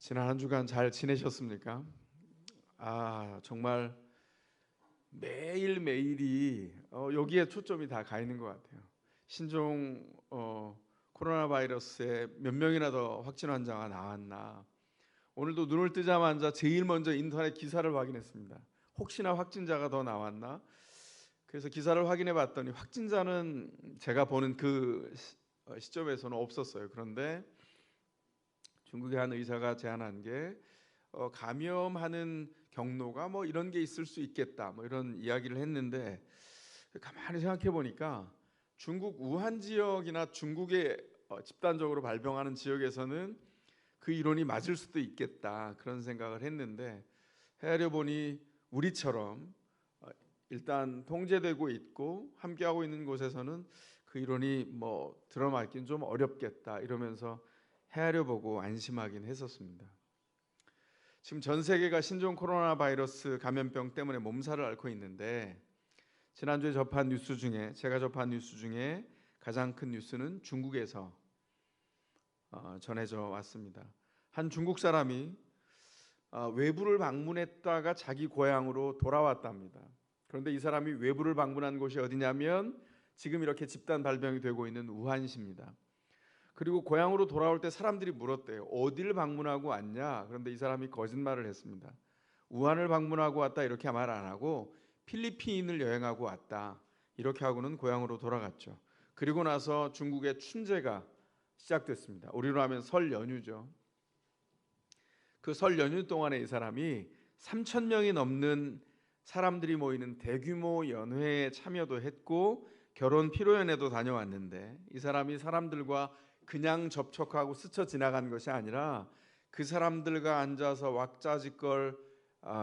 지난 한 주간 잘 지내셨습니까? 정말 매일매일이 여기에 초점이 다 가 있는 것 같아요. 신종 코로나 바이러스에 몇 명이나 더 확진 환자가 나왔나. 오늘도 눈을 뜨자마자 제일 먼저 인터넷 기사를 확인했습니다. 혹시나 확진자가 더 나왔나? 그래서 기사를 확인해 봤더니 확진자는 제가 보는 그 시점에서는 없었어요. 그런데 중국의 한 의사가 제안한 게 감염하는 경로가 뭐 이런 게 있을 수 있겠다, 뭐 이런 이야기를 했는데, 가만히 생각해 보니까 중국 우한 지역이나 중국에 집단적으로 발병하는 지역에서는 그 이론이 맞을 수도 있겠다, 그런 생각을 했는데, 헤아려 보니 우리처럼 일단 통제되고 있고 함께하고 있는 곳에서는 그 이론이 뭐 들어맞긴 좀 어렵겠다, 이러면서 헤아려 보고 안심하긴 했었습니다. 지금 전 세계가 신종 코로나 바이러스 감염병 때문에 몸살을 앓고 있는데, 지난주에 제가 접한 뉴스 중에 가장 큰 뉴스는 중국에서 전해져 왔습니다. 한 중국 사람이 외부를 방문했다가 자기 고향으로 돌아왔답니다. 그런데 이 사람이 외부를 방문한 곳이 어디냐면 지금 이렇게 집단 발병이 되고 있는 우한시입니다. 그리고 고향으로 돌아올 때 사람들이 물었대요. 어디를 방문하고 왔냐? 그런데 이 사람이 거짓말을 했습니다. 우한을 방문하고 왔다, 이렇게 말 안 하고 필리핀을 여행하고 왔다, 이렇게 하고는 고향으로 돌아갔죠. 그리고 나서 중국의 춘제가 시작됐습니다. 우리로 하면 설 연휴죠. 그 설 연휴 동안에 이 사람이 3천 명이 넘는 사람들이 모이는 대규모 연회에 참여도 했고 결혼 피로연회도 다녀왔는데, 이 사람이 사람들과 그냥 접촉하고 스쳐 지나간 것이 아니라 그 사람들과 앉아서 왁자지껄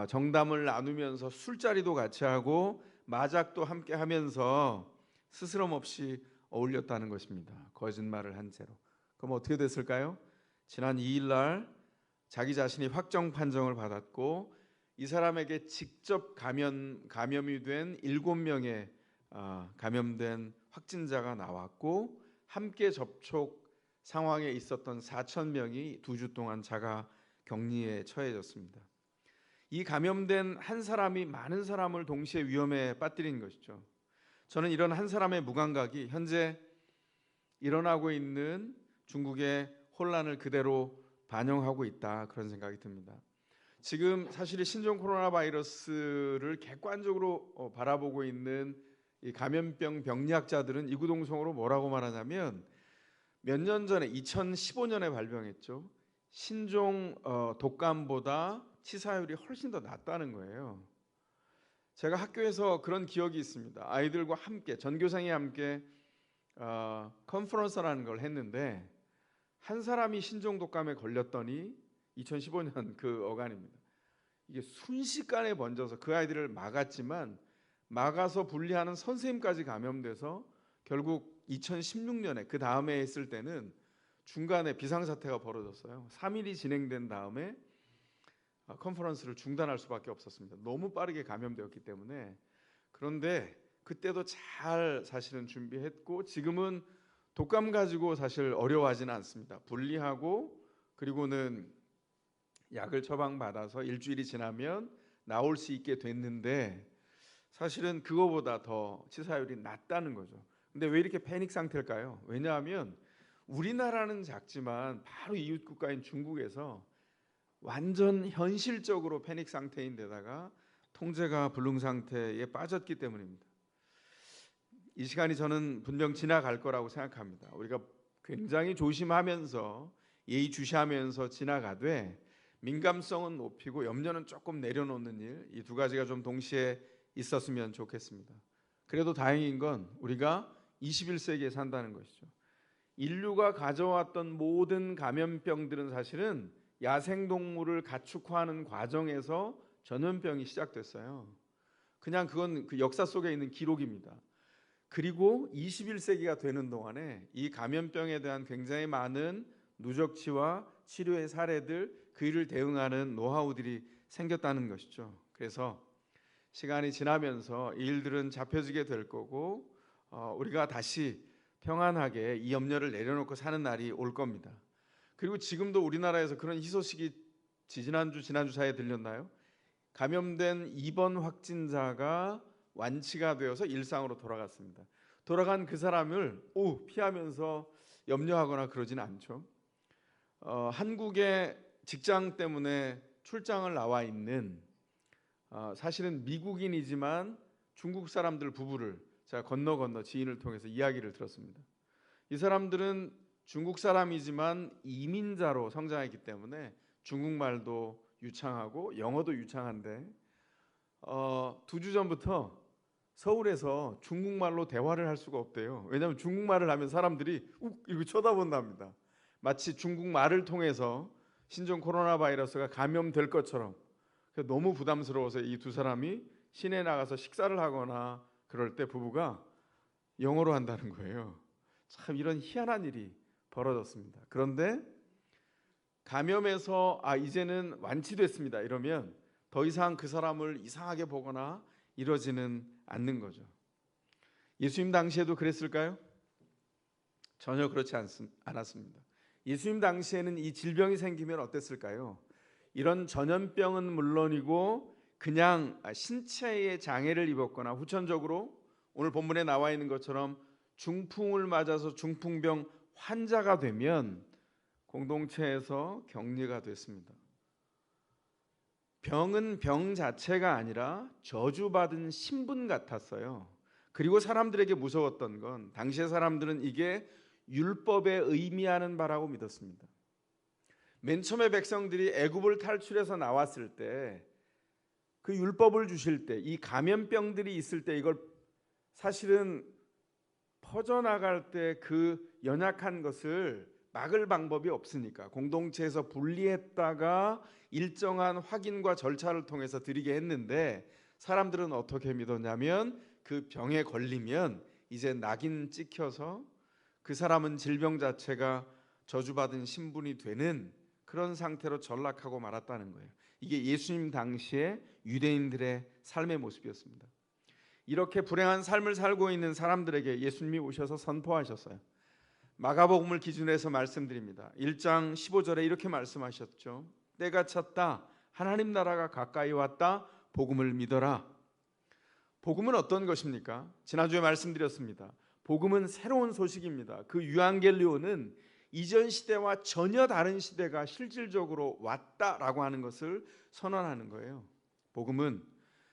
정담을 나누면서 술자리도 같이 하고 마작도 함께 하면서 스스럼 없이 어울렸다는 것입니다. 거짓말을 한 채로. 그럼 어떻게 됐을까요? 지난 2일 날 자기 자신이 확정 판정을 받았고, 이 사람에게 직접 감염이 된 7명의 감염된 확진자가 나왔고, 함께 접촉 상황에 있었던 4천 명이 2주 동안 자가 격리에 처해졌습니다. 이 감염된 한 사람이 많은 사람을 동시에 위험에 빠뜨린 것이죠. 저는 이런 한 사람의 무감각이 현재 일어나고 있는 중국의 혼란을 그대로 반영하고 있다, 그런 생각이 듭니다. 지금 사실 신종 코로나 바이러스를 객관적으로 바라보고 있는 이 감염병 병리학자들은 이구동성으로 뭐라고 말하냐면, 몇 년 전에 2015년에 발병했죠. 신종 독감보다 치사율이 훨씬 더 낮다는 거예요. 제가 학교에서 그런 기억이 있습니다. 아이들과 함께, 전교생이 함께 컨퍼런스라는 걸 했는데, 한 사람이 신종 독감에 걸렸더니 2015년 그 어간입니다. 이게 순식간에 번져서 그 아이들을 막았지만 막아서 분리하는 선생님까지 감염돼서 결국 2016년에 그 다음에 했을 때는 중간에 비상사태가 벌어졌어요. 3일이 진행된 다음에 컨퍼런스를 중단할 수밖에 없었습니다. 너무 빠르게 감염되었기 때문에. 그런데 그때도 잘 사실은 준비했고, 지금은 독감 가지고 사실 어려워하지는 않습니다. 분리하고 그리고는 약을 처방받아서 일주일이 지나면 나올 수 있게 됐는데, 사실은 그거보다 더 치사율이 낮다는 거죠. 근데 왜 이렇게 패닉 상태일까요? 왜냐하면 우리나라는 작지만 바로 이웃 국가인 중국에서 완전 현실적으로 패닉 상태인데다가 통제가 불능 상태에 빠졌기 때문입니다. 이 시간이 저는 분명 지나갈 거라고 생각합니다. 우리가 굉장히 조심하면서 예의주시하면서 지나가되 민감성은 높이고 염려는 조금 내려놓는 일, 이 두 가지가 좀 동시에 있었으면 좋겠습니다. 그래도 다행인 건 우리가 21세기에 산다는 것이죠. 인류가 가져왔던 모든 감염병들은 사실은 야생동물을 가축화하는 과정에서 전염병이 시작됐어요. 그냥 그건 그 역사 속에 있는 기록입니다. 그리고 21세기가 되는 동안에 이 감염병에 대한 굉장히 많은 누적치와 치료의 사례들, 그 일을 대응하는 노하우들이 생겼다는 것이죠. 그래서 시간이 지나면서 이 일들은 잡혀지게 될 거고, 우리가 다시 평안하게 이 염려를 내려놓고 사는 날이 올 겁니다. 그리고 지금도 우리나라에서 그런 희소식이 지난주 사이에 들렸나요? 감염된 입원 확진자가 완치가 되어서 일상으로 돌아갔습니다. 돌아간 그 사람을 피하면서 염려하거나 그러지는 않죠. 한국의 직장 때문에 출장을 나와 있는 사실은 미국인이지만 중국 사람들 부부를 제가 건너 지인을 통해서 이야기를 들었습니다. 이 사람들은 중국 사람이지만 이민자로 성장했기 때문에 중국말도 유창하고 영어도 유창한데 2주 전부터 서울에서 중국말로 대화를 할 수가 없대요. 왜냐하면 중국말을 하면 사람들이 이렇게 쳐다본답니다. 마치 중국말을 통해서 신종 코로나 바이러스가 감염될 것처럼. 너무 부담스러워서 이 두 사람이 시내에 나가서 식사를 하거나 그럴 때 부부가 영어로 한다는 거예요. 참 이런 희한한 일이 벌어졌습니다. 그런데 감염해서 이제는 완치됐습니다 이러면 더 이상 그 사람을 이상하게 보거나 이러지는 않는 거죠. 예수님 당시에도 그랬을까요? 전혀 그렇지 않았습니다. 예수님 당시에는 이 질병이 생기면 어땠을까요? 이런 전염병은 물론이고 그냥 신체에 장애를 입었거나 후천적으로 오늘 본문에 나와 있는 것처럼 중풍을 맞아서 중풍병 환자가 되면 공동체에서 격리가 됐습니다. 병은 병 자체가 아니라 저주받은 신분 같았어요. 그리고 사람들에게 무서웠던 건 당시의 사람들은 이게 율법에 의미하는 바라고 믿었습니다. 맨 처음에 백성들이 애굽을 탈출해서 나왔을 때 그 율법을 주실 때 이 감염병들이 있을 때 이걸 사실은 퍼져나갈 때 그 연약한 것을 막을 방법이 없으니까 공동체에서 분리했다가 일정한 확인과 절차를 통해서 드리게 했는데 사람들은 어떻게 믿었냐면 그 병에 걸리면 이제 낙인 찍혀서 그 사람은 질병 자체가 저주받은 신분이 되는 그런 상태로 전락하고 말았다는 거예요. 이게 예수님 당시에 유대인들의 삶의 모습이었습니다. 이렇게 불행한 삶을 살고 있는 사람들에게 예수님이 오셔서 선포하셨어요. 마가복음을 기준으로 해서 말씀드립니다. 1장 15절에 이렇게 말씀하셨죠. 때가 찼다. 하나님 나라가 가까이 왔다. 복음을 믿어라. 복음은 어떤 것입니까? 지난주에 말씀드렸습니다. 복음은 새로운 소식입니다. 그 유앙겔리오는 이전 시대와 전혀 다른 시대가 실질적으로 왔다라고 하는 것을 선언하는 거예요. 복음은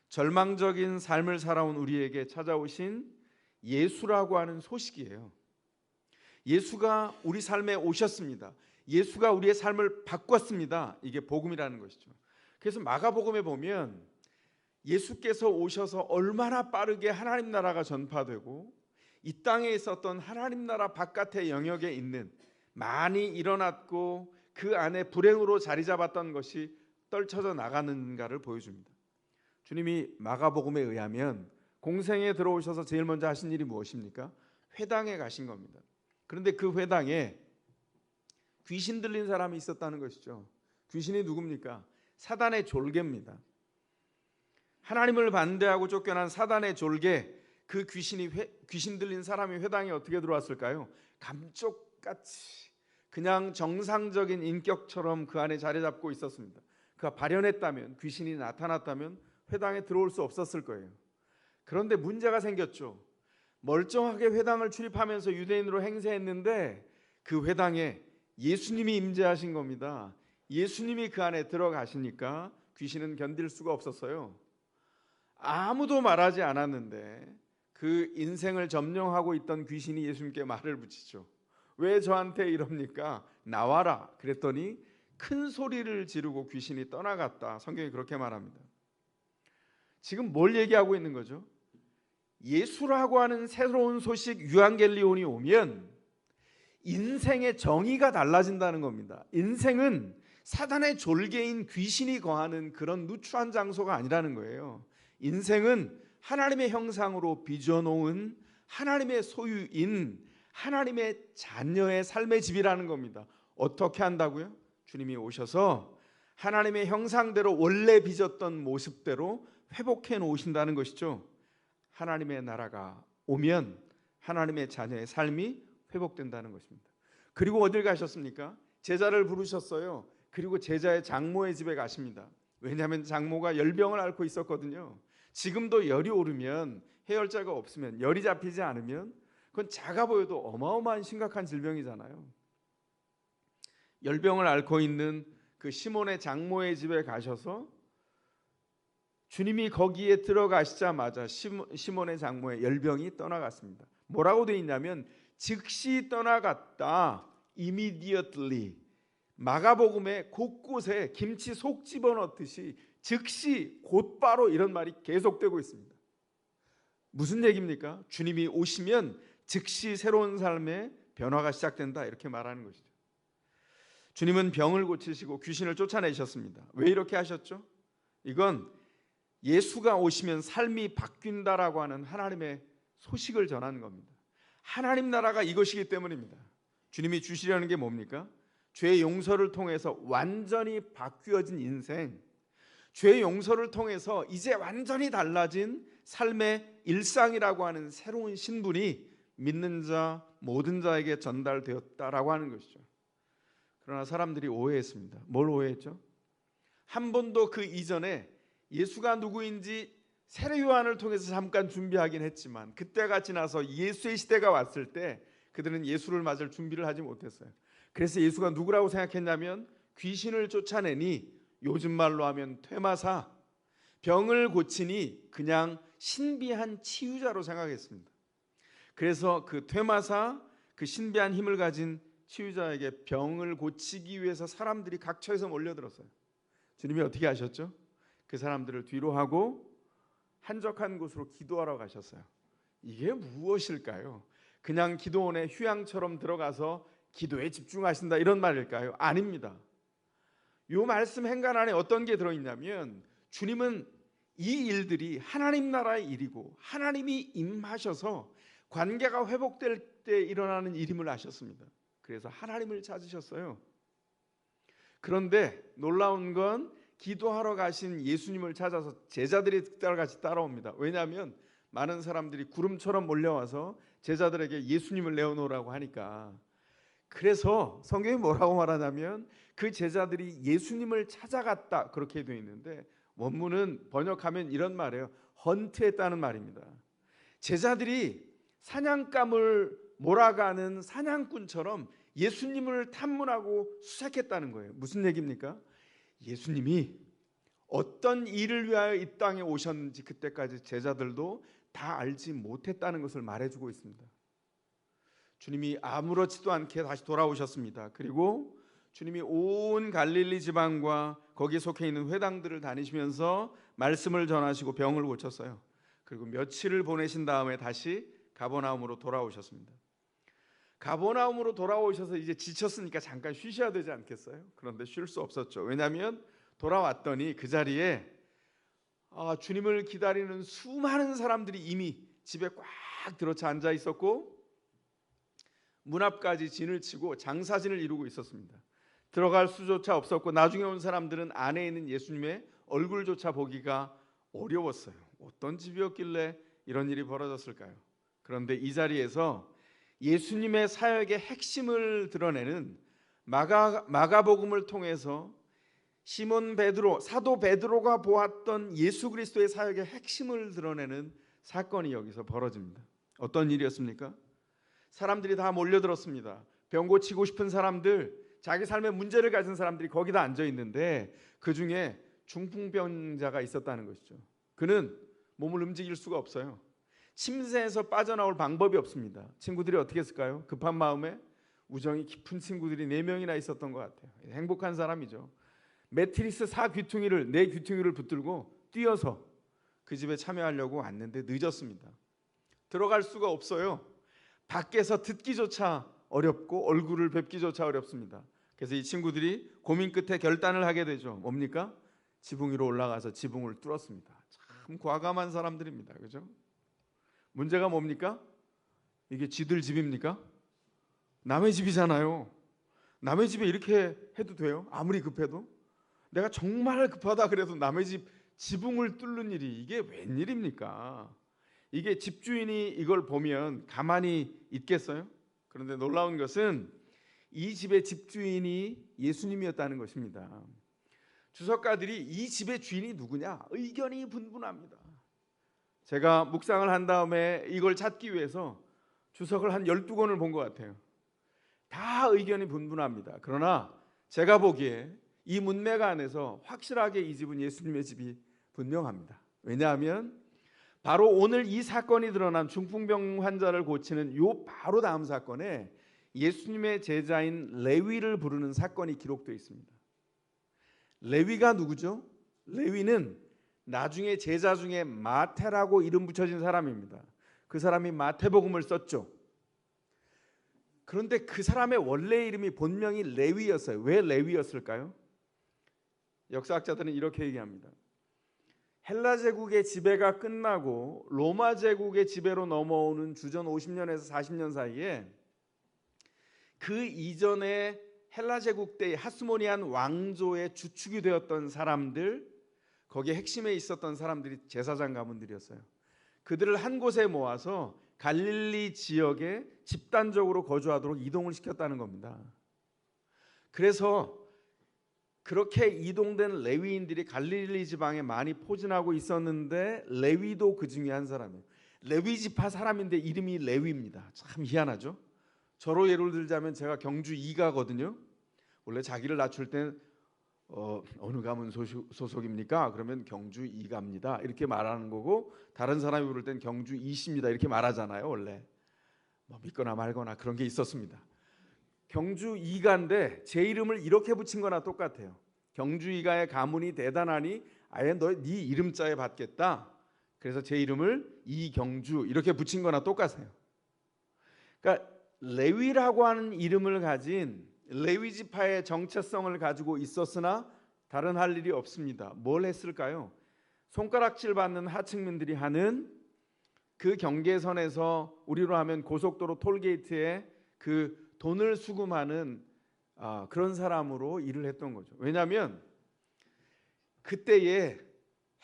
절망적인 삶을 살아온 우리에게 찾아오신 예수라고 하는 소식이에요. 예수가 우리 삶에 오셨습니다. 예수가 우리의 삶을 바꿨습니다. 이게 복음이라는 것이죠. 그래서 마가복음에 보면 예수께서 오셔서 얼마나 빠르게 하나님 나라가 전파되고 이 땅에 있었던 하나님 나라 바깥의 영역에 있는 많이 일어났고 그 안에 불행으로 자리 잡았던 것이 떨쳐져 나가는가를 보여줍니다. 주님이 마가복음에 의하면 공생에 들어오셔서 제일 먼저 하신 일이 무엇입니까? 회당에 가신 겁니다. 그런데 그 회당에 귀신 들린 사람이 있었다는 것이죠. 귀신이 누굽니까? 사단의 졸개입니다. 하나님을 반대하고 쫓겨난 사단의 졸개, 그 귀신 들린 사람이 회당에 어떻게 들어왔을까요? 감쪽같이 그냥 정상적인 인격처럼 그 안에 자리 잡고 있었습니다. 그가 발현했다면, 귀신이 나타났다면 회당에 들어올 수 없었을 거예요. 그런데 문제가 생겼죠. 멀쩡하게 회당을 출입하면서 유대인으로 행세했는데 그 회당에 예수님이 임재하신 겁니다. 예수님이 그 안에 들어가시니까 귀신은 견딜 수가 없었어요. 아무도 말하지 않았는데 그 인생을 점령하고 있던 귀신이 예수님께 말을 붙이죠. 왜 저한테 이럽니까? 나와라. 그랬더니 큰 소리를 지르고 귀신이 떠나갔다. 성경이 그렇게 말합니다. 지금 뭘 얘기하고 있는 거죠? 예수라고 하는 새로운 소식 유앙겔리온이 오면 인생의 정의가 달라진다는 겁니다. 인생은 사단의 졸개인 귀신이 거하는 그런 누추한 장소가 아니라는 거예요. 인생은 하나님의 형상으로 빚어놓은 하나님의 소유인 하나님의 자녀의 삶의 집이라는 겁니다. 어떻게 한다고요? 주님이 오셔서 하나님의 형상대로 원래 빚었던 모습대로 회복해 놓으신다는 것이죠. 하나님의 나라가 오면 하나님의 자녀의 삶이 회복된다는 것입니다. 그리고 어딜 가셨습니까? 제자를 부르셨어요. 그리고 제자의 장모의 집에 가십니다. 왜냐하면 장모가 열병을 앓고 있었거든요. 지금도 열이 오르면, 해열제가 없으면, 열이 잡히지 않으면 그건 작아 보여도 어마어마한 심각한 질병이잖아요. 열병을 앓고 있는 그 시몬의 장모의 집에 가셔서 주님이 거기에 들어가시자마자 시몬의 장모의 열병이 떠나갔습니다. 뭐라고 되어 있냐면 즉시 떠나갔다. immediately. 마가복음에 곳곳에 김치 속 집어넣듯이 즉시 곧바로 이런 말이 계속되고 있습니다. 무슨 얘기입니까? 주님이 오시면 즉시 새로운 삶의 변화가 시작된다, 이렇게 말하는 것이죠. 주님은 병을 고치시고 귀신을 쫓아내셨습니다. 왜 이렇게 하셨죠? 이건 예수가 오시면 삶이 바뀐다라고 하는 하나님의 소식을 전하는 겁니다. 하나님 나라가 이것이기 때문입니다. 주님이 주시려는 게 뭡니까? 죄의 용서를 통해서 완전히 바뀌어진 인생, 죄의 용서를 통해서 이제 완전히 달라진 삶의 일상이라고 하는 새로운 신분이 믿는 자 모든 자에게 전달되었다라고 하는 것이죠. 그러나 사람들이 오해했습니다. 뭘 오해했죠? 한 번도 그 이전에 예수가 누구인지 세례 요한을 통해서 잠깐 준비하긴 했지만 그때가 지나서 예수의 시대가 왔을 때 그들은 예수를 맞을 준비를 하지 못했어요. 그래서 예수가 누구라고 생각했냐면 귀신을 쫓아내니, 요즘 말로 하면 퇴마사, 병을 고치니 그냥 신비한 치유자로 생각했습니다. 그래서 그 퇴마사, 그 신비한 힘을 가진 치유자에게 병을 고치기 위해서 사람들이 각처에서 몰려들었어요. 주님이 어떻게 하셨죠? 그 사람들을 뒤로 하고 한적한 곳으로 기도하러 가셨어요. 이게 무엇일까요? 그냥 기도원에 휴양처럼 들어가서 기도에 집중하신다, 이런 말일까요? 아닙니다. 이 말씀 행간 안에 어떤 게 들어있냐면 주님은 이 일들이 하나님 나라의 일이고 하나님이 임하셔서 관계가 회복될 때 일어나는 일임을 아셨습니다. 그래서 하나님을 찾으셨어요. 그런데 놀라운 건 기도하러 가신 예수님을 찾아서 제자들이 같이 따라옵니다. 왜냐하면 많은 사람들이 구름처럼 몰려와서 제자들에게 예수님을 내어놓으라고 하니까. 그래서 성경이 뭐라고 말하냐면 그 제자들이 예수님을 찾아갔다, 그렇게 되어 있는데 원문은 번역하면 이런 말이에요. 헌트했다는 말입니다. 제자들이 사냥감을 몰아가는 사냥꾼처럼 예수님을 탐문하고 수색했다는 거예요. 무슨 얘기입니까? 예수님이 어떤 일을 위하여 이 땅에 오셨는지 그때까지 제자들도 다 알지 못했다는 것을 말해주고 있습니다. 주님이 아무렇지도 않게 다시 돌아오셨습니다. 그리고 주님이 온 갈릴리 지방과 거기에 속해 있는 회당들을 다니시면서 말씀을 전하시고 병을 고쳤어요. 그리고 며칠을 보내신 다음에 다시 가버나움으로 돌아오셨습니다. 가버나움으로 돌아오셔서 이제 지쳤으니까 잠깐 쉬셔야 되지 않겠어요? 그런데 쉴 수 없었죠. 왜냐하면 돌아왔더니 그 자리에 주님을 기다리는 수많은 사람들이 이미 집에 꽉 들어차 앉아 있었고 문 앞까지 진을 치고 장사진을 이루고 있었습니다. 들어갈 수조차 없었고 나중에 온 사람들은 안에 있는 예수님의 얼굴조차 보기가 어려웠어요. 어떤 집이었길래 이런 일이 벌어졌을까요? 그런데 이 자리에서 예수님의 사역의 핵심을 드러내는 마가복음을 통해서 시몬 베드로, 사도 베드로가 보았던 예수 그리스도의 사역의 핵심을 드러내는 사건이 여기서 벌어집니다. 어떤 일이었습니까? 사람들이 다 몰려들었습니다. 병 고치고 싶은 사람들, 자기 삶에 문제를 가진 사람들이 거기다 앉아 있는데 그 중에 중풍병자가 있었다는 것이죠. 그는 몸을 움직일 수가 없어요. 침대에서 빠져나올 방법이 없습니다. 친구들이 어떻게 했을까요? 급한 마음에 우정이 깊은 친구들이 4명이나 있었던 것 같아요. 행복한 사람이죠. 매트리스 4귀퉁이를 4귀퉁이를 붙들고 뛰어서 그 집에 참여하려고 왔는데 늦었습니다. 들어갈 수가 없어요. 밖에서 듣기조차 어렵고 얼굴을 뵙기조차 어렵습니다. 그래서 이 친구들이 고민 끝에 결단을 하게 되죠. 뭡니까? 지붕 위로 올라가서 지붕을 뚫었습니다. 참 과감한 사람들입니다. 그죠? 문제가 뭡니까? 이게 지들 집입니까? 남의 집이잖아요. 남의 집에 이렇게 해도 돼요? 아무리 급해도? 내가 정말 급하다 그래도 남의 집 지붕을 뚫는 일이 이게 웬일입니까? 이게 집주인이 이걸 보면 가만히 있겠어요? 그런데 놀라운 것은 이 집의 집주인이 예수님이었다는 것입니다. 주석가들이 이 집의 주인이 누구냐 의견이 분분합니다. 제가 묵상을 한 다음에 이걸 찾기 위해서 주석을 한 12권을 본 것 같아요. 다 의견이 분분합니다. 그러나 제가 보기에 이 문맥 안에서 확실하게 이 집은 예수님의 집이 분명합니다. 왜냐하면 바로 오늘 이 사건이 드러난 중풍병 환자를 고치는 요 바로 다음 사건에 예수님의 제자인 레위를 부르는 사건이 기록되어 있습니다. 레위가 누구죠? 레위는 나중에 제자 중에 마태라고 이름 붙여진 사람입니다. 그 사람이 마태복음을 썼죠. 그런데 그 사람의 원래 이름이 본명이 레위였어요. 왜 레위였을까요? 역사학자들은 이렇게 얘기합니다. 헬라 제국의 지배가 끝나고 로마 제국의 지배로 넘어오는 주전 50년에서 40년 사이에 그 이전에 헬라 제국 때의 하스모니안 왕조의 주축이 되었던 사람들, 거기에 핵심에 있었던 사람들이 제사장 가문들이었어요. 그들을 한 곳에 모아서 갈릴리 지역에 집단적으로 거주하도록 이동을 시켰다는 겁니다. 그래서 그렇게 이동된 레위인들이 갈릴리 지방에 많이 포진하고 있었는데 레위도 그 중에 한 사람이에요. 레위 지파 사람인데 이름이 레위입니다. 참 희한하죠. 저로 예를 들자면 제가 경주 이가거든요. 원래 자기를 낮출 땐 어느 가문 소속입니까? 그러면 경주 이가입니다. 이렇게 말하는 거고 다른 사람이 부를 땐 경주 이씨입니다. 이렇게 말하잖아요. 원래 뭐 믿거나 말거나 그런 게 있었습니다. 경주 이가인데 제 이름을 이렇게 붙인 거나 똑같아요. 경주 이가의 가문이 대단하니 아예 너 네 이름자에 받겠다. 그래서 제 이름을 이경주 이렇게 붙인 거나 똑같아요. 그러니까 레위라고 하는 이름을 가진 레위 지파의 정체성을 가지고 있었으나 다른 할 일이 없습니다. 뭘 했을까요? 손가락질 받는 하층민들이 하는 그 경계선에서 우리로 하면 고속도로 톨게이트에 그 돈을 수금하는 그런 사람으로 일을 했던 거죠. 왜냐하면 그때에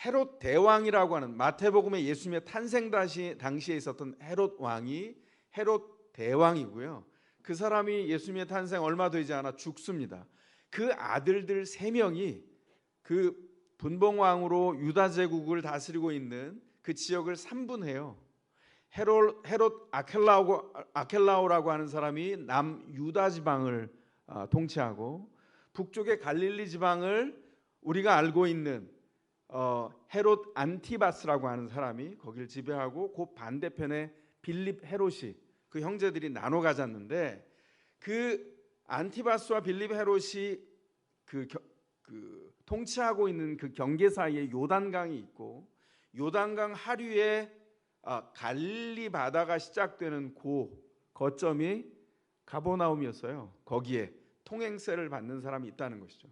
헤롯 대왕이라고 하는 마태복음에 예수님의 탄생 당시에 있었던 헤롯 왕이 헤롯 대왕이고요. 그 사람이 예수님의 탄생 얼마 되지 않아 죽습니다. 그 아들들 3명이 그 분봉왕으로 유다 제국을 다스리고 있는 그 지역을 3분해요. 헤롯 아켈라오라고 하는 사람이 남유다 지방을 통치하고 북쪽의 갈릴리 지방을 우리가 알고 있는 헤롯 안티바스라고 하는 사람이 거기를 지배하고 그 반대편에 빌립 헤롯이 그 형제들이 나눠 가졌는데 그 안티바스와 빌립 헤롯이 그 통치하고 있는 그 경계 사이에 요단강이 있고 요단강 하류에 갈릴리 바다가 시작되는 거점이 가버나움이었어요. 거기에 통행세를 받는 사람이 있다는 것이죠.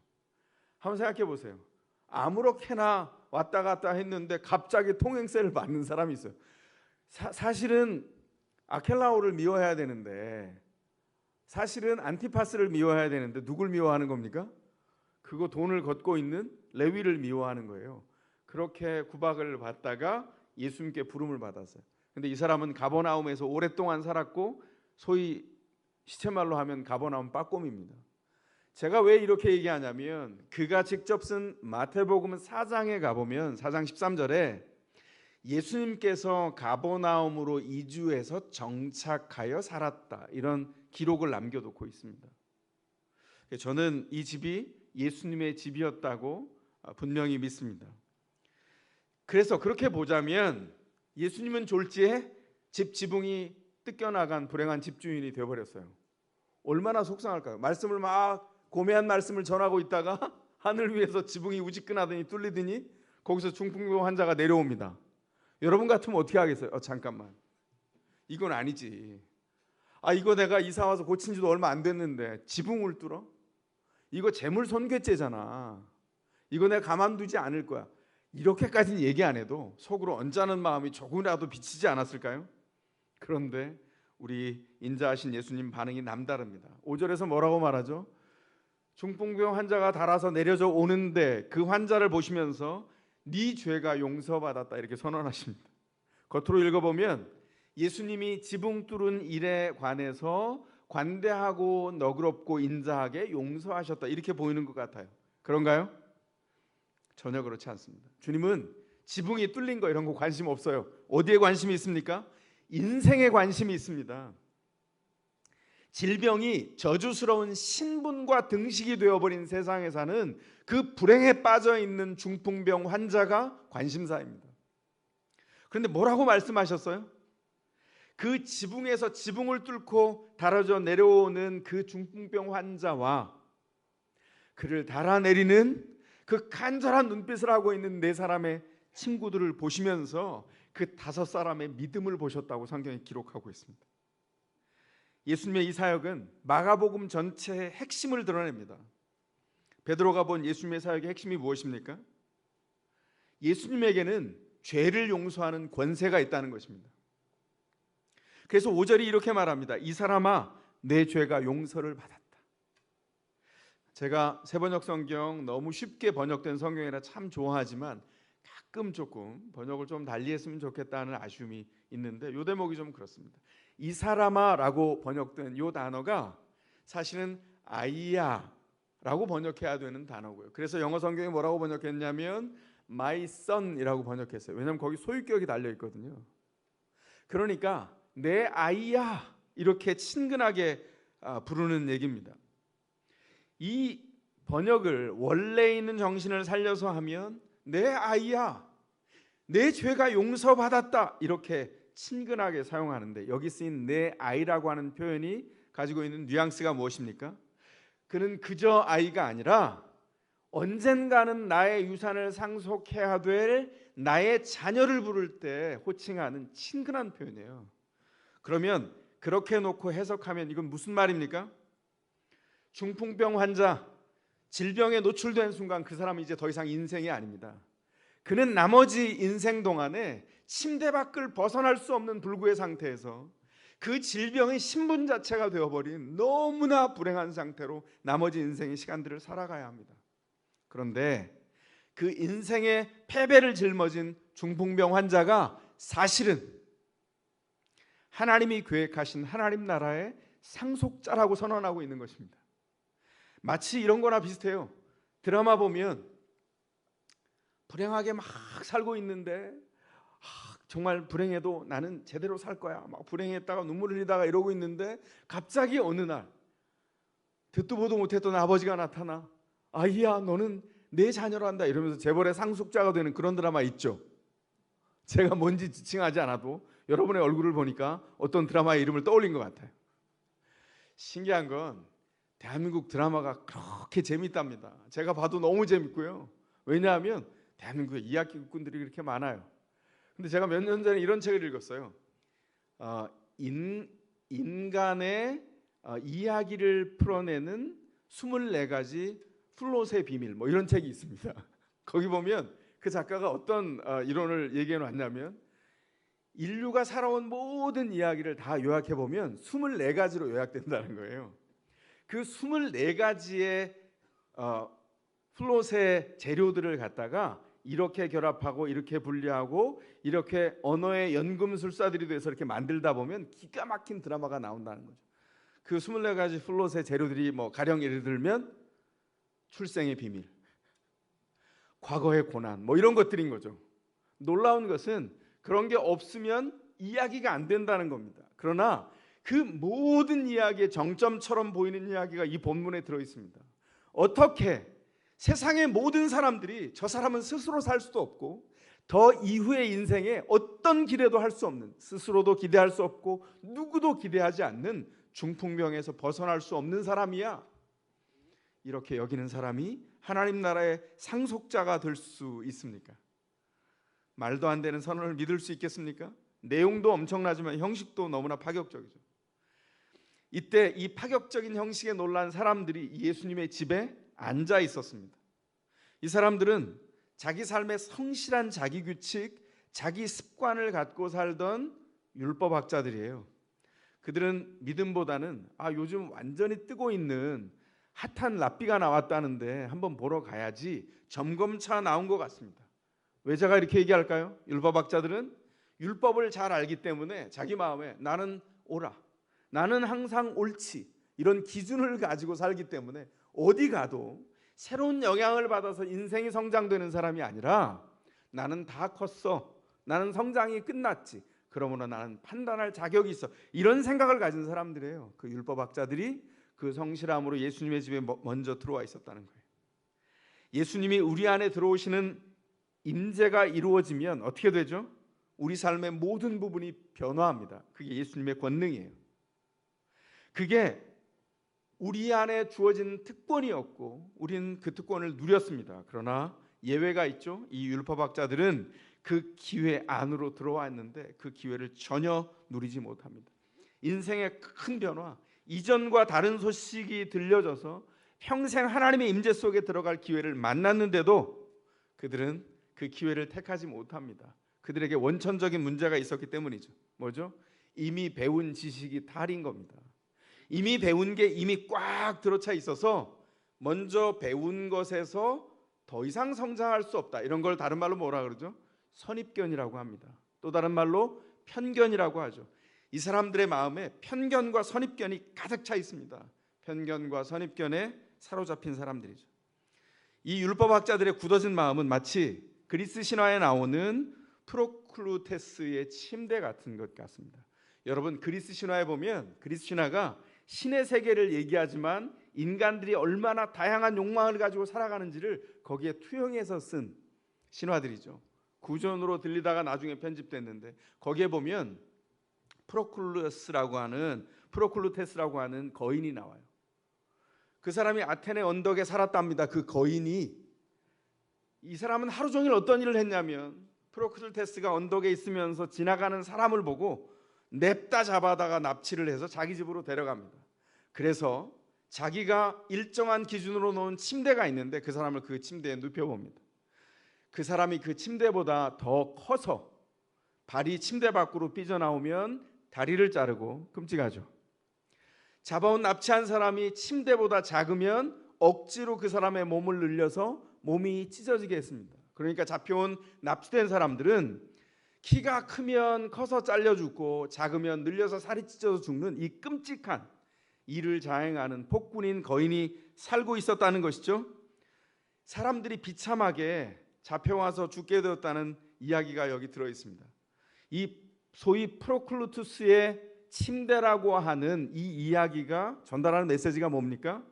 한번 생각해 보세요. 아무렇게나 왔다 갔다 했는데 갑자기 통행세를 받는 사람이 있어요. 사실은 아켈라오를 미워해야 되는데 사실은 안티파스를 미워해야 되는데 누굴 미워하는 겁니까? 그거 돈을 걷고 있는 레위를 미워하는 거예요. 그렇게 구박을 받다가 예수님께 부름을 받았어요. 근데 이 사람은 가버나움에서 오랫동안 살았고 소위 시체말로 하면 가버나움 빠꼼입니다. 제가 왜 이렇게 얘기하냐면 그가 직접 쓴 마태복음 4장에 가보면 4장 13절에 예수님께서 가버나움으로 이주해서 정착하여 살았다 이런 기록을 남겨놓고 있습니다. 저는 이 집이 예수님의 집이었다고 분명히 믿습니다. 그래서 그렇게 보자면 예수님은 졸지에 집 지붕이 뜯겨나간 불행한 집주인이 되어버렸어요. 얼마나 속상할까요? 말씀을 막 고매한 말씀을 전하고 있다가 하늘 위에서 지붕이 우지끈하더니 뚫리더니 거기서 중풍병 환자가 내려옵니다. 여러분 같으면 어떻게 하겠어요? 잠깐만, 이건 아니지. 이거 내가 이사 와서 고친 지도 얼마 안 됐는데 지붕을 뚫어? 이거 재물 손괴죄잖아. 이거 내가 가만두지 않을 거야. 이렇게까지는 얘기 안 해도 속으로 언짢은 마음이 조금이라도 비치지 않았을까요? 그런데 우리 인자하신 예수님 반응이 남다릅니다. 5절에서 뭐라고 말하죠? 중풍병 환자가 달아서 내려져 오는데 그 환자를 보시면서 네 죄가 용서받았다 이렇게 선언하십니다. 겉으로 읽어보면 예수님이 지붕 뚫은 일에 관해서 관대하고 너그럽고 인자하게 용서하셨다 이렇게 보이는 것 같아요. 그런가요? 전혀 그렇지 않습니다. 주님은 지붕이 뚫린 거 이런 거 관심 없어요. 어디에 관심이 있습니까? 인생에 관심이 있습니다. 질병이 저주스러운 신분과 등식이 되어버린 세상에 사는 그 불행에 빠져 있는 중풍병 환자가 관심사입니다. 그런데 뭐라고 말씀하셨어요? 그 지붕에서 지붕을 뚫고 달아져 내려오는 그 중풍병 환자와 그를 달아내리는 그 간절한 눈빛을 하고 있는 네 사람의 친구들을 보시면서 그 다섯 사람의 믿음을 보셨다고 성경이 기록하고 있습니다. 예수님의 이 사역은 마가복음 전체의 핵심을 드러냅니다. 베드로가 본 예수님의 사역의 핵심이 무엇입니까? 예수님에게는 죄를 용서하는 권세가 있다는 것입니다. 그래서 5절이 이렇게 말합니다. 이 사람아 내 죄가 용서를 받았다. 제가 새번역 성경 너무 쉽게 번역된 성경이라 참 좋아하지만 가끔 조금 번역을 좀 달리 했으면 좋겠다는 아쉬움이 있는데 이 대목이 좀 그렇습니다. 이 사람아라고 번역된 이 단어가 사실은 아이야라고 번역해야 되는 단어고요. 그래서 영어 성경이 뭐라고 번역했냐면 my son이라고 번역했어요. 왜냐하면 거기 소유격이 달려 있거든요. 그러니까 내 아이야 이렇게 친근하게 부르는 얘기입니다. 이 번역을 원래 있는 정신을 살려서 하면 내 아이야, 내 죄가 용서받았다 이렇게 친근하게 사용하는데 여기 쓰인 내 아이라고 하는 표현이 가지고 있는 뉘앙스가 무엇입니까? 그는 그저 아이가 아니라 언젠가는 나의 유산을 상속해야 될 나의 자녀를 부를 때 호칭하는 친근한 표현이에요. 그러면 그렇게 놓고 해석하면 이건 무슨 말입니까? 중풍병 환자, 질병에 노출된 순간 그 사람은 이제 더 이상 인생이 아닙니다. 그는 나머지 인생 동안에 침대 밖을 벗어날 수 없는 불구의 상태에서 그 질병의 신분 자체가 되어버린 너무나 불행한 상태로 나머지 인생의 시간들을 살아가야 합니다. 그런데 그 인생의 패배를 짊어진 중풍병 환자가 사실은 하나님이 계획하신 하나님 나라의 상속자라고 선언하고 있는 것입니다. 마치 이런 거나 비슷해요. 드라마 보면 불행하게 막 살고 있는데 정말 불행해도 나는 제대로 살 거야. 막 불행했다가 눈물 흘리다가 이러고 있는데 갑자기 어느 날 듣도 보도 못했던 아버지가 나타나 아이야 너는 내 자녀란다 이러면서 재벌의 상속자가 되는 그런 드라마 있죠. 제가 뭔지 지칭하지 않아도 여러분의 얼굴을 보니까 어떤 드라마의 이름을 떠올린 것 같아요. 신기한 건 대한민국 드라마가 그렇게 재밌답니다. 제가 봐도 너무 재밌고요. 왜냐하면 대한민국에 이야기꾼들이 그렇게 많아요. 근데 제가 몇 년 전에 이런 책을 읽었어요. 인간의 이야기를 풀어내는 24가지 플롯의 비밀 뭐 이런 책이 있습니다. 거기 보면 그 작가가 어떤 이론을 얘기해 놨냐면 인류가 살아온 모든 이야기를 다 요약해 보면 24가지로 요약된다는 거예요. 그 24가지의 플롯의 재료들을 갖다가 이렇게 결합하고 이렇게 분리하고 이렇게 언어의 연금술사들이 돼서 이렇게 만들다 보면 기가 막힌 드라마가 나온다는 거죠. 그 24가지 플롯의 재료들이 뭐 가령 예를 들면 출생의 비밀, 과거의 고난 뭐 이런 것들인 거죠. 놀라운 것은 그런 게 없으면 이야기가 안 된다는 겁니다. 그러나 그 모든 이야기의 정점처럼 보이는 이야기가 이 본문에 들어 있습니다. 어떻게 세상의 모든 사람들이 저 사람은 스스로 살 수도 없고 더 이후의 인생에 어떤 기대도 할 수 없는, 스스로도 기대할 수 없고 누구도 기대하지 않는 중풍병에서 벗어날 수 없는 사람이야, 이렇게 여기는 사람이 하나님 나라의 상속자가 될 수 있습니까? 말도 안 되는 선언을 믿을 수 있겠습니까? 내용도 엄청나지만 형식도 너무나 파격적이죠. 이때 이 파격적인 형식에 놀란 사람들이 예수님의 집에 앉아 있었습니다. 이 사람들은 자기 삶의 성실한 자기 규칙, 자기 습관을 갖고 살던 율법학자들이에요. 그들은 믿음보다는 요즘 완전히 뜨고 있는 핫한 랍비가 나왔다는데 한번 보러 가야지 점검차 나온 것 같습니다. 왜 제가 이렇게 얘기할까요? 율법학자들은 율법을 잘 알기 때문에 자기 마음에 나는 오라, 나는 항상 옳지, 이런 기준을 가지고 살기 때문에 어디 가도 새로운 영향을 받아서 인생이 성장되는 사람이 아니라 나는 다 컸어, 나는 성장이 끝났지, 그러므로 나는 판단할 자격이 있어, 이런 생각을 가진 사람들이에요. 그 율법학자들이 그 성실함으로 예수님의 집에 먼저 들어와 있었다는 거예요. 예수님이 우리 안에 들어오시는 임재가 이루어지면 어떻게 되죠? 우리 삶의 모든 부분이 변화합니다. 그게 예수님의 권능이에요. 그게 우리 안에 주어진 특권이었고 우리는 그 특권을 누렸습니다. 그러나 예외가 있죠. 이 율법학자들은 그 기회 안으로 들어왔는데 그 기회를 전혀 누리지 못합니다. 인생의 큰 변화, 이전과 다른 소식이 들려져서 평생 하나님의 임재 속에 들어갈 기회를 만났는데도 그들은 그 기회를 택하지 못합니다. 그들에게 원천적인 문제가 있었기 때문이죠. 뭐죠? 이미 배운 지식이 탈인 겁니다. 이미 배운 게 이미 꽉 들어차 있어서 먼저 배운 것에서 더 이상 성장할 수 없다. 이런 걸 다른 말로 뭐라 그러죠? 선입견이라고 합니다. 또 다른 말로 편견이라고 하죠. 이 사람들의 마음에 편견과 선입견이 가득 차 있습니다. 편견과 선입견에 사로잡힌 사람들이죠. 이 율법학자들의 굳어진 마음은 마치 그리스 신화에 나오는 프로클루테스의 침대 같은 것 같습니다. 여러분, 그리스 신화에 보면 그리스 신화가 신의 세계를 얘기하지만 인간들이 얼마나 다양한 욕망을 가지고 살아가는지를 거기에 투영해서 쓴 신화들이죠. 구전으로 들리다가 나중에 편집됐는데 거기에 보면 프로클루테스라고 하는 거인이 나와요. 그 사람이 아테네 언덕에 살았답니다. 그 거인이, 이 사람은 하루 종일 어떤 일을 했냐면 프로클루테스가 언덕에 있으면서 지나가는 사람을 보고 냅다 잡아다가 납치를 해서 자기 집으로 데려갑니다. 그래서 자기가 일정한 기준으로 놓은 침대가 있는데 그 사람을 그 침대에 눕혀봅니다. 그 사람이 그 침대보다 더 커서 발이 침대 밖으로 삐져나오면 다리를 자르고, 끔찍하죠. 잡아온 납치한 사람이 침대보다 작으면 억지로 그 사람의 몸을 늘려서 몸이 찢어지게 했습니다. 그러니까 잡혀온 납치된 사람들은 키가 크면 커서 잘려 죽고 작으면 늘려서 살이 찢어져 죽는 이 끔찍한 일을 자행하는 폭군인 거인이 살고 있었다는 것이죠. 사람들이 비참하게 잡혀와서 죽게 되었다는 이야기가 여기 들어 있습니다. 이 소위 프로클루투스의 침대라고 하는 이 이야기가 전달하는 메시지가 뭡니까?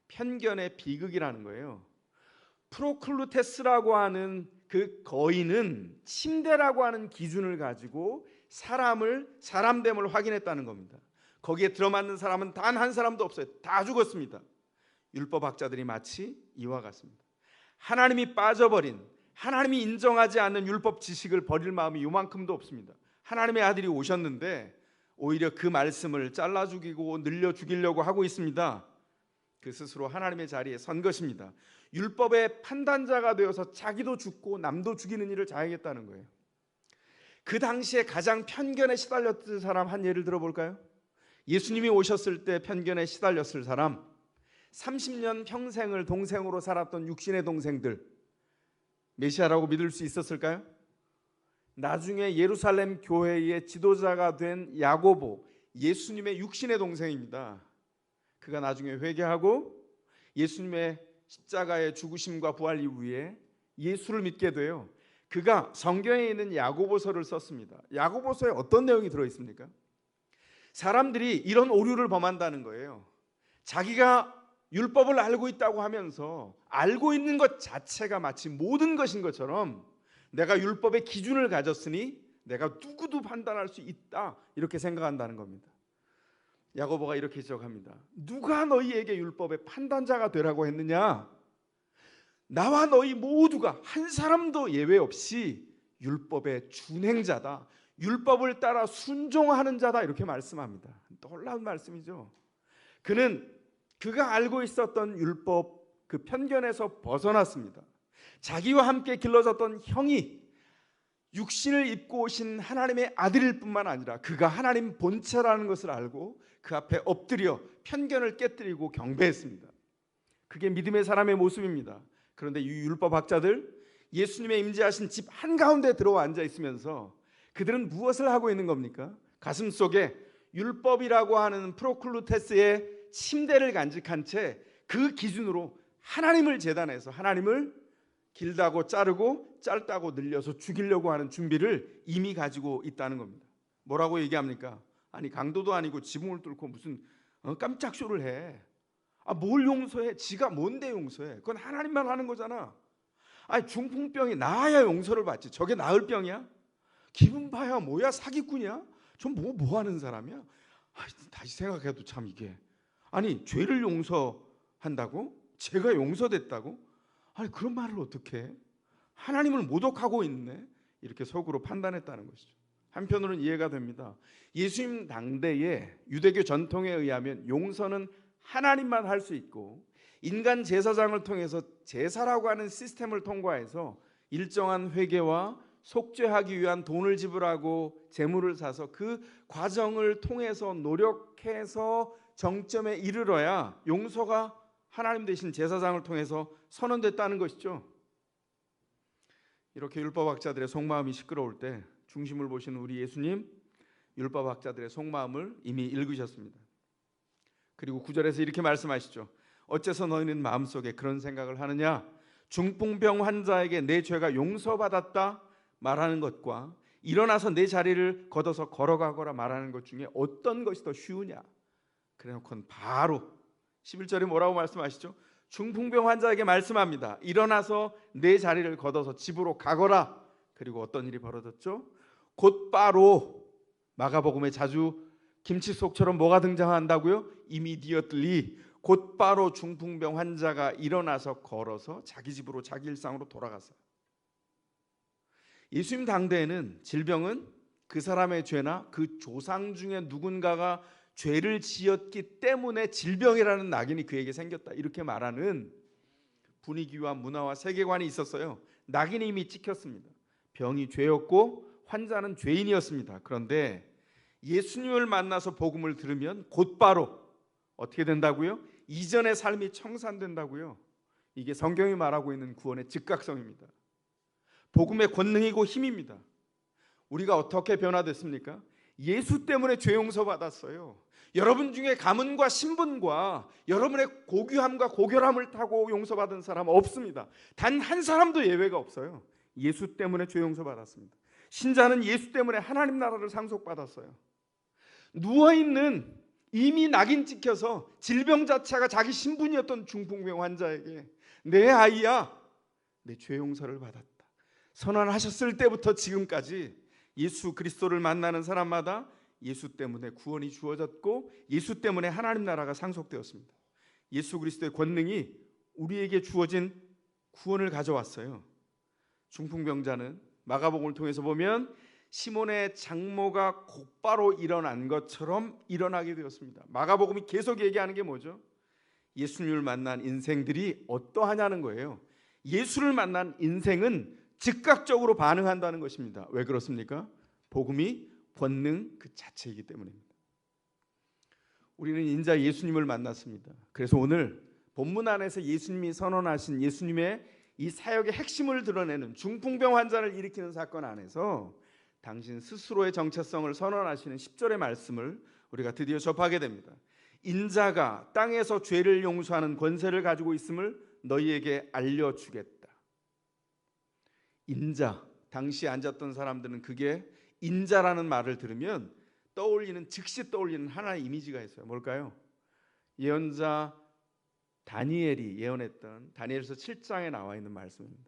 편견의 비극이라는 거예요. 프로클루테스라고 하는 그 거인은 침대라고 하는 기준을 가지고 사람됨을 확인했다는 겁니다. 거기에 들어맞는 사람은 단 한 사람도 없어요. 다 죽었습니다. 율법학자들이 마치 이와 같습니다. 하나님이 빠져버린, 하나님이 인정하지 않는 율법 지식을 버릴 마음이 요만큼도 없습니다. 하나님의 아들이 오셨는데 오히려 그 말씀을 잘라 죽이고 늘려 죽이려고 하고 있습니다. 그 스스로 하나님의 자리에 선 것입니다. 율법의 판단자가 되어서 자기도 죽고 남도 죽이는 일을 자행했다는 거예요. 그 당시에 가장 편견에 시달렸던 사람 한 예를 들어볼까요? 예수님이 오셨을 때 편견에 시달렸을 사람, 30년 평생을 동생으로 살았던 육신의 동생들, 메시아라고 믿을 수 있었을까요? 나중에 예루살렘 교회의 지도자가 된 야고보, 예수님의 육신의 동생입니다. 그가 나중에 회개하고 예수님의 십자가의 죽으심과 부활 이후에 예수를 믿게 돼요. 그가 성경에 있는 야고보서를 썼습니다. 야고보서에 어떤 내용이 들어있습니까? 사람들이 이런 오류를 범한다는 거예요. 자기가 율법을 알고 있다고 하면서 알고 있는 것 자체가 마치 모든 것인 것처럼 내가 율법의 기준을 가졌으니 내가 누구도 판단할 수 있다, 이렇게 생각한다는 겁니다. 야고보가 이렇게 지적합니다. 누가 너희에게 율법의 판단자가 되라고 했느냐? 나와 너희 모두가 한 사람도 예외 없이 율법의 준행자다, 율법을 따라 순종하는 자다, 이렇게 말씀합니다. 놀라운 말씀이죠. 그가 알고 있었던 율법 그 편견에서 벗어났습니다. 자기와 함께 길러졌던 형이 육신을 입고 오신 하나님의 아들일 뿐만 아니라 그가 하나님 본체라는 것을 알고 그 앞에 엎드려 편견을 깨뜨리고 경배했습니다. 그게 믿음의 사람의 모습입니다. 그런데 이 율법학자들, 예수님의 임재하신 집 한가운데 들어와 앉아 있으면서 그들은 무엇을 하고 있는 겁니까? 가슴속에 율법이라고 하는 프로클루테스의 침대를 간직한 채 그 기준으로 하나님을 제단해서 하나님을 길다고 자르고 짧다고 늘려서 죽이려고 하는 준비를 이미 가지고 있다는 겁니다. 뭐라고 얘기합니까? 아니 강도도 아니고 지붕을 뚫고 무슨 깜짝 쇼를 해. 뭘 용서해? 지가 뭔데 용서해? 그건 하나님만 하는 거잖아. 아니 중풍병이 나아야 용서를 받지. 저게 나을 병이야? 기분 봐야 뭐야? 사기꾼이야? 좀 뭐 하는 사람이야? 다시 생각해도 참 이게 아니 죄를 용서한다고? 죄가 용서됐다고? 아니 그런 말을 어떻게 해? 하나님을 모독하고 있네. 이렇게 속으로 판단했다는 것이죠. 한편으로는 이해가 됩니다. 예수님 당대의 유대교 전통에 의하면 용서는 하나님만 할 수 있고 인간 제사장을 통해서 제사라고 하는 시스템을 통과해서 일정한 회개와 속죄하기 위한 돈을 지불하고 재물을 사서 그 과정을 통해서 노력해서 정점에 이르러야 용서가 하나님 대신 제사장을 통해서 선언됐다는 것이죠. 이렇게 율법학자들의 속마음이 시끄러울 때 중심을 보시는 우리 예수님, 율법학자들의 속마음을 이미 읽으셨습니다. 그리고 9절에서 이렇게 말씀하시죠. 어째서 너희는 마음속에 그런 생각을 하느냐? 중풍병 환자에게 내 죄가 용서받았다 말하는 것과 일어나서 내 자리를 걷어서 걸어가거라 말하는 것 중에 어떤 것이 더 쉬우냐? 그래놓고는 바로 11절에 뭐라고 말씀하시죠? 중풍병 환자에게 말씀합니다. 일어나서 내 자리를 걷어서 집으로 가거라. 그리고 어떤 일이 벌어졌죠? 곧바로 마가복음에 자주 김치 속처럼 뭐가 등장한다고요? immediately 곧바로 중풍병 환자가 일어나서 걸어서 자기 집으로 자기 일상으로 돌아갔어요. 예수님 당대에는 질병은 그 사람의 죄나 그 조상 중에 누군가가 죄를 지었기 때문에 질병이라는 낙인이 그에게 생겼다 이렇게 말하는 분위기와 문화와 세계관이 있었어요. 낙인이 이미 찍혔습니다. 병이 죄였고 환자는 죄인이었습니다. 그런데 예수님을 만나서 복음을 들으면 곧바로 어떻게 된다고요? 이전의 삶이 청산된다고요. 이게 성경이 말하고 있는 구원의 즉각성입니다. 복음의 권능이고 힘입니다. 우리가 어떻게 변화됐습니까? 예수 때문에 죄 용서 받았어요. 여러분 중에 가문과 신분과 여러분의 고귀함과 고결함을 타고 용서받은 사람 없습니다. 단 한 사람도 예외가 없어요. 예수 때문에 죄 용서 받았습니다. 신자는 예수 때문에 하나님 나라를 상속받았어요. 누워있는 이미 낙인 찍혀서 질병 자체가 자기 신분이었던 중풍병 환자에게 내 아이야 내 죄 용서를 받았다 선언하셨을 때부터 지금까지 예수 그리스도를 만나는 사람마다 예수 때문에 구원이 주어졌고 예수 때문에 하나님 나라가 상속되었습니다. 예수 그리스도의 권능이 우리에게 주어진 구원을 가져왔어요. 중풍병자는 마가복음을 통해서 보면 시몬의 장모가 곧바로 일어난 것처럼 일어나게 되었습니다. 마가복음이 계속 얘기하는 게 뭐죠? 예수님을 만난 인생들이 어떠하냐는 거예요. 예수를 만난 인생은 즉각적으로 반응한다는 것입니다. 왜 그렇습니까? 복음이 권능 그 자체이기 때문입니다. 우리는 인자 예수님을 만났습니다. 그래서 오늘 본문 안에서 예수님이 선언하신 예수님의 이 사역의 핵심을 드러내는 중풍병 환자를 일으키는 사건 안에서 당신 스스로의 정체성을 선언하시는 10절의 말씀을 우리가 드디어 접하게 됩니다. 인자가 땅에서 죄를 용서하는 권세를 가지고 있음을 너희에게 알려주겠다. 인자, 당시 앉았던 사람들은 그게 인자라는 말을 들으면 즉시 떠올리는 하나의 이미지가 있어요. 뭘까요? 예언자 다니엘이 예언했던 다니엘서 7장에 나와 있는 말씀입니다.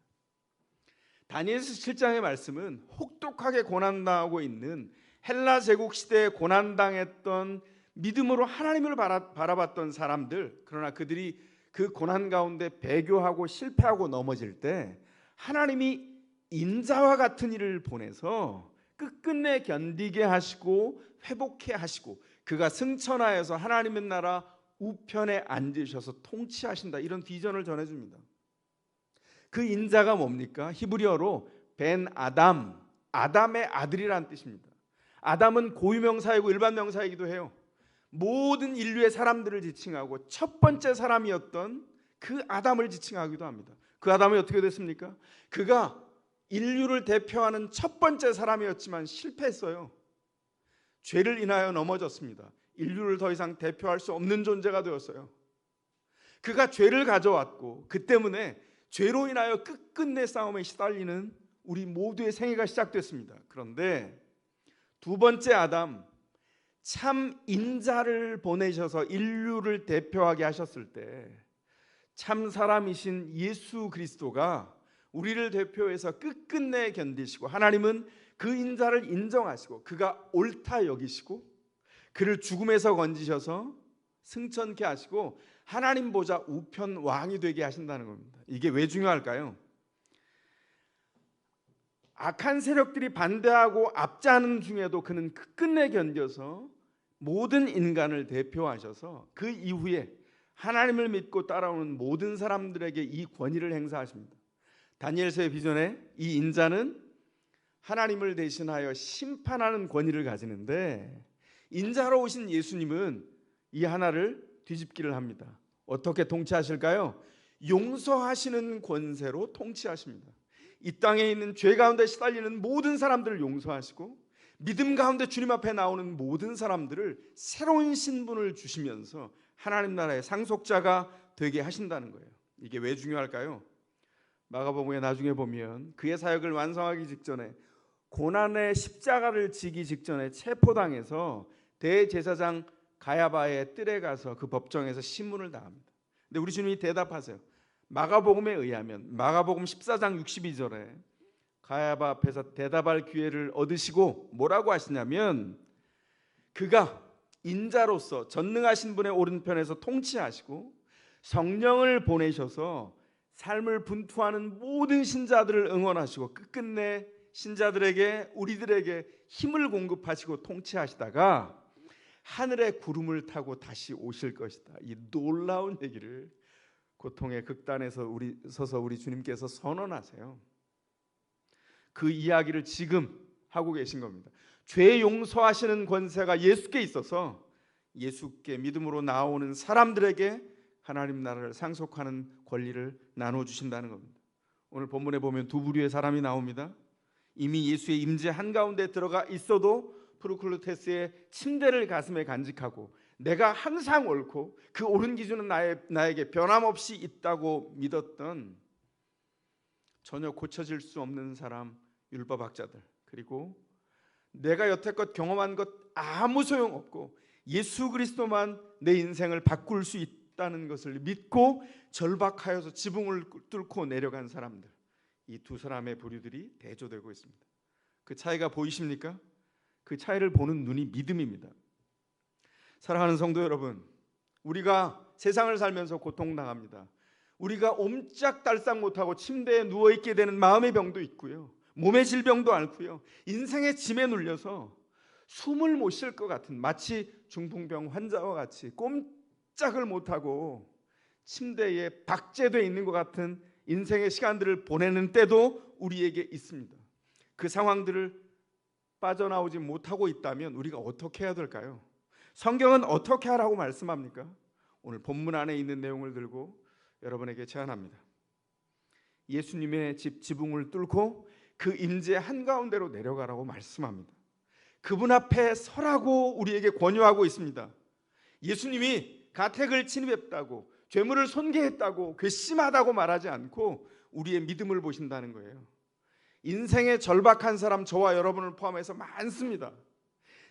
다니엘서 7장의 말씀은 혹독하게 고난당하고 있는 헬라 제국 시대에 고난당했던 믿음으로 하나님을 바라봤던 사람들, 그러나 그들이 그 고난 가운데 배교하고 실패하고 넘어질 때 하나님이 인자와 같은 이를 보내서 끝끝내 견디게 하시고 회복해 하시고 그가 승천하여서 하나님의 나라 우편에 앉으셔서 통치하신다, 이런 비전을 전해줍니다. 그 인자가 뭡니까? 히브리어로 벤 아담, 아담의 아들이라는 뜻입니다. 아담은 고유명사이고 일반명사이기도 해요. 모든 인류의 사람들을 지칭하고 첫 번째 사람이었던 그 아담을 지칭하기도 합니다. 그 아담이 어떻게 됐습니까? 그가 인류를 대표하는 첫 번째 사람이었지만 실패했어요. 죄를 인하여 넘어졌습니다. 인류를 더 이상 대표할 수 없는 존재가 되었어요. 그가 죄를 가져왔고 그 때문에 죄로 인하여 끝끝내 싸움에 시달리는 우리 모두의 생애가 시작됐습니다. 그런데 두 번째 아담, 참 인자를 보내셔서 인류를 대표하게 하셨을 때 참 사람이신 예수 그리스도가 우리를 대표해서 끝끝내 견디시고, 하나님은 그 인자를 인정하시고 그가 옳다 여기시고 그를 죽음에서 건지셔서 승천케 하시고 하나님 보좌 우편 왕이 되게 하신다는 겁니다. 이게 왜 중요할까요? 악한 세력들이 반대하고 압제하는 중에도 그는 끝끝내 견뎌서 모든 인간을 대표하셔서 그 이후에 하나님을 믿고 따라오는 모든 사람들에게 이 권위를 행사하십니다. 다니엘서의 비전에 이 인자는 하나님을 대신하여 심판하는 권위를 가지는데, 인자로 오신 예수님은 이 하나를 뒤집기를 합니다. 어떻게 통치하실까요? 용서하시는 권세로 통치하십니다. 이 땅에 있는 죄 가운데 시달리는 모든 사람들을 용서하시고 믿음 가운데 주님 앞에 나오는 모든 사람들을 새로운 신분을 주시면서 하나님 나라의 상속자가 되게 하신다는 거예요. 이게 왜 중요할까요? 마가복음에 나중에 보면 그의 사역을 완성하기 직전에, 고난의 십자가를 지기 직전에 체포당해서 대제사장 가야바의 뜰에 가서 그 법정에서 신문을 당합니다. 근데 우리 주님이 대답하세요. 마가복음에 의하면 마가복음 14장 62절에 가야바 앞에서 대답할 기회를 얻으시고 뭐라고 하시냐면, 그가 인자로서 전능하신 분의 오른편에서 통치하시고 성령을 보내셔서 삶을 분투하는 모든 신자들을 응원하시고 끝끝내 신자들에게, 우리들에게 힘을 공급하시고 통치하시다가 하늘의 구름을 타고 다시 오실 것이다. 이 놀라운 얘기를 고통의 극단에서 서서 우리 주님께서 선언하세요. 그 이야기를 지금 하고 계신 겁니다. 죄 용서하시는 권세가 예수께 있어서 예수께 믿음으로 나오는 사람들에게 하나님 나라를 상속하는 권리를 나눠주신다는 겁니다. 오늘 본문에 보면 두 부류의 사람이 나옵니다. 이미 예수의 임재 한가운데 들어가 있어도 프루클루테스의 침대를 가슴에 간직하고 내가 항상 옳고 그 옳은 기준은 나에게 변함없이 있다고 믿었던 전혀 고쳐질 수 없는 사람, 율법학자들, 그리고 내가 여태껏 경험한 것 아무 소용없고 예수 그리스도만 내 인생을 바꿀 수 있다는 것을 믿고 절박하여서 지붕을 뚫고 내려간 사람들, 이 두 사람의 부류들이 대조되고 있습니다. 그 차이가 보이십니까? 그 차이를 보는 눈이 믿음입니다. 사랑하는 성도 여러분, 우리가 세상을 살면서 고통당합니다. 우리가 옴짝달싹 못하고 침대에 누워있게 되는 마음의 병도 있고요, 몸의 질병도 앓고요, 인생의 짐에 눌려서 숨을 못 쉴 것 같은, 마치 중풍병 환자와 같이 꼼짝을 못하고 침대에 박제되어 있는 것 같은 인생의 시간들을 보내는 때도 우리에게 있습니다. 그 상황들을 빠져나오지 못하고 있다면 우리가 어떻게 해야 될까요? 성경은 어떻게 하라고 말씀합니까? 오늘 본문 안에 있는 내용을 들고 여러분에게 제안합니다. 예수님의 집 지붕을 뚫고 그 임재 한가운데로 내려가라고 말씀합니다. 그분 앞에 서라고 우리에게 권유하고 있습니다. 예수님이 가택을 침입했다고, 죄물을 손괴했다고, 괘씸하다고 말하지 않고 우리의 믿음을 보신다는 거예요. 인생의 절박한 사람, 저와 여러분을 포함해서 많습니다.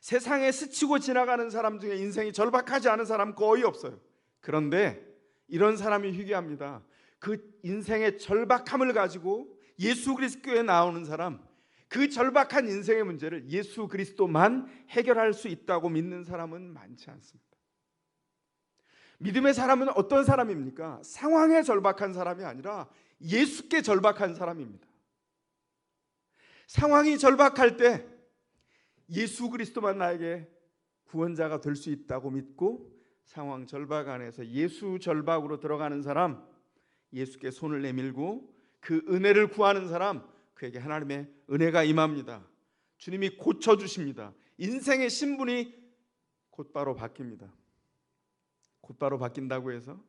세상에 스치고 지나가는 사람 중에 인생이 절박하지 않은 사람 거의 없어요. 그런데 이런 사람이 희귀합니다. 그 인생의 절박함을 가지고 예수 그리스도에 나오는 사람, 그 절박한 인생의 문제를 예수 그리스도만 해결할 수 있다고 믿는 사람은 많지 않습니다. 믿음의 사람은 어떤 사람입니까? 상황에 절박한 사람이 아니라 예수께 절박한 사람입니다. 상황이 절박할 때 예수 그리스도만 나에게 구원자가 될 수 있다고 믿고 상황 절박 안에서 예수 절박으로 들어가는 사람, 예수께 손을 내밀고 그 은혜를 구하는 사람, 그에게 하나님의 은혜가 임합니다. 주님이 고쳐주십니다. 인생의 신분이 곧바로 바뀝니다. 곧바로 바뀐다고 해서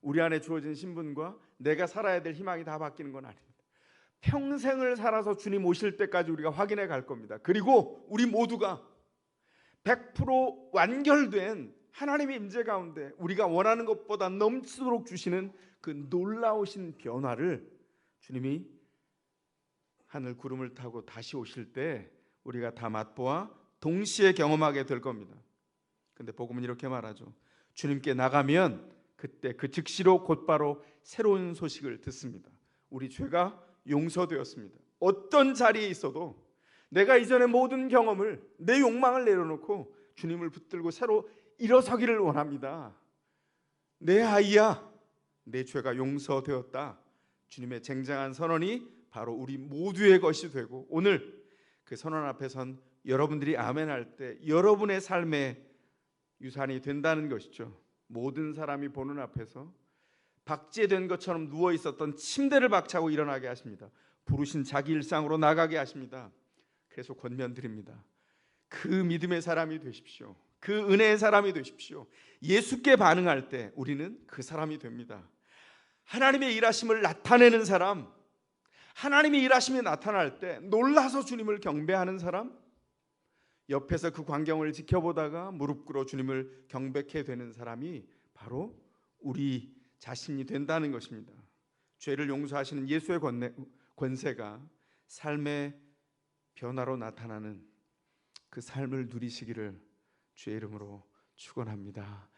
우리 안에 주어진 신분과 내가 살아야 될 희망이 다 바뀌는 건 아닙니다. 평생을 살아서 주님 오실 때까지 우리가 확인해 갈 겁니다. 그리고 우리 모두가 100% 완결된 하나님의 임재 가운데 우리가 원하는 것보다 넘치도록 주시는 그 놀라우신 변화를 주님이 하늘 구름을 타고 다시 오실 때 우리가 다 맛보아 동시에 경험하게 될 겁니다. 근데 복음은 이렇게 말하죠. 주님께 나가면 그때 그 즉시로 곧바로 새로운 소식을 듣습니다. 우리 죄가 용서되었습니다. 어떤 자리에 있어도 내가 이전의 모든 경험을, 내 욕망을 내려놓고 주님을 붙들고 새로 일어서기를 원합니다. 내 아이야, 내 죄가 용서되었다. 주님의 쟁쟁한 선언이 바로 우리 모두의 것이 되고, 오늘 그 선언 앞에 선 여러분들이 아멘할 때 여러분의 삶의 유산이 된다는 것이죠. 모든 사람이 보는 앞에서 박제된 것처럼 누워 있었던 침대를 박차고 일어나게 하십니다. 부르신 자기 일상으로 나가게 하십니다. 그래서 권면드립니다. 그 믿음의 사람이 되십시오. 그 은혜의 사람이 되십시오. 예수께 반응할 때 우리는 그 사람이 됩니다. 하나님의 일하심을 나타내는 사람, 하나님의 일하심이 나타날 때 놀라서 주님을 경배하는 사람, 옆에서 그 광경을 지켜보다가 무릎 꿇어 주님을 경배케 되는 사람이 바로 우리 자신이 된다는 것입니다. 죄를 용서하시는 예수의 권세가 삶의 변화로 나타나는 그 삶을 누리시기를 주의 이름으로 축원합니다.